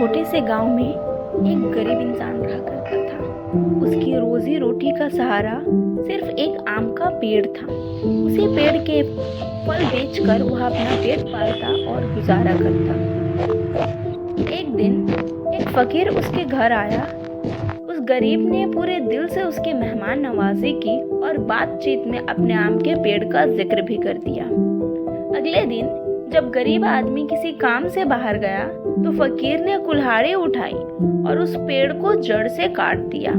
छोटे से गांव में एक गरीब इंसान रहा करता था। उसकी रोजी रोटी का सहारा सिर्फ एक आम का पेड़ था। उसी पेड़ के फल बेचकर वह अपना पेट पालता और गुजारा करता। एक दिन एक फकीर उसके घर आया। उस गरीब ने पूरे दिल से उसकी मेहमान नवाजी की और बातचीत में अपने आम के पेड़ का जिक्र भी कर दिया। अगले दिन जब गरीब आदमी किसी काम से बाहर गया तो फकीर ने कुल्हाड़ी उठाई और उस पेड़ को जड़ से काट दिया।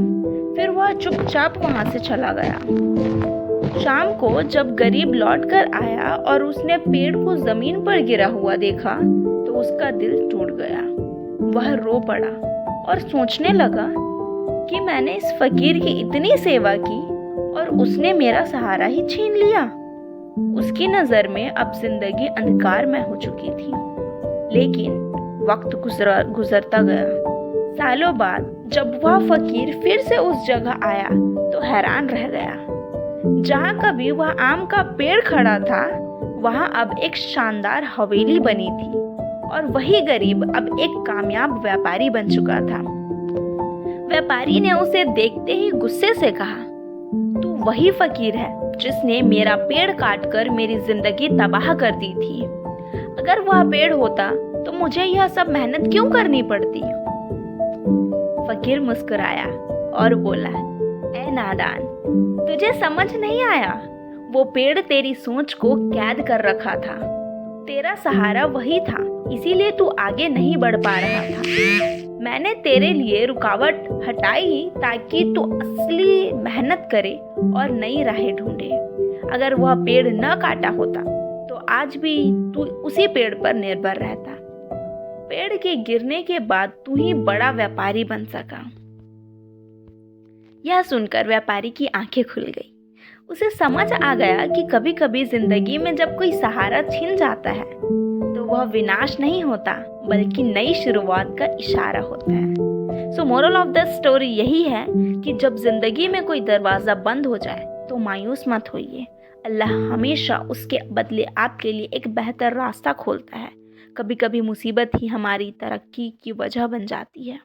फिर वह चुपचाप वहां से चला गया। शाम को जब गरीब लौट कर आया और उसने पेड़ को जमीन पर गिरा हुआ देखा तो उसका दिल टूट गया। वह रो पड़ा और सोचने लगा कि मैंने इस फकीर की इतनी सेवा की और उसने मेरा सहारा ही छीन लिया। उसकी नजर में अब जिंदगी अंधकारमय हो चुकी थी। लेकिन वक्त गुजरता गया। सालों बाद जब वह फकीर फिर से उस जगह आया तो हैरान रह गया। जहाँ कभी वह आम का पेड़ खड़ा था वहाँ अब एक शानदार हवेली बनी थी और वही गरीब अब एक कामयाब व्यापारी बन चुका था। व्यापारी ने उसे देखते ही गुस्से से कहा, तू वही फकीर है जिसने मेरा पेड़ काटकर मेरी जिंदगी तबाह कर दी थी। अगर वह पेड़ होता तो मुझे यह सब मेहनत क्यों करनी पड़ती। फकीर मुस्कुराया और बोला, ऐ नादान, तुझे समझ नहीं आया। वो पेड़ तेरी सोच को कैद कर रखा था। तेरा सहारा वही था, इसीलिए तू आगे नहीं बढ़ पा रहा था। मैंने तेरे लिए रुकावट हटाई ताकि तू असली मेहनत करे और नई राहें ढूंढे। अगर वह पेड़ न काटा होता तो आज भी तू उसी पेड़ पर निर्भर रहता। पेड़ के गिरने के बाद तू ही बड़ा व्यापारी बन सका। यह सुनकर व्यापारी की आंखें खुल गई। उसे समझ आ गया कि कभी कभी जिंदगी में जब कोई सहारा छिन जाता है तो वह विनाश नहीं होता बल्कि नई शुरुआत का इशारा होता है। सो मोरल ऑफ द स्टोरी यही है कि जब जिंदगी में कोई दरवाजा बंद हो जाए तो मायूस मत होइए। अल्लाह हमेशा उसके बदले आपके लिए एक बेहतर रास्ता खोलता है। कभी कभी मुसीबत ही हमारी तरक्की की वजह बन जाती है।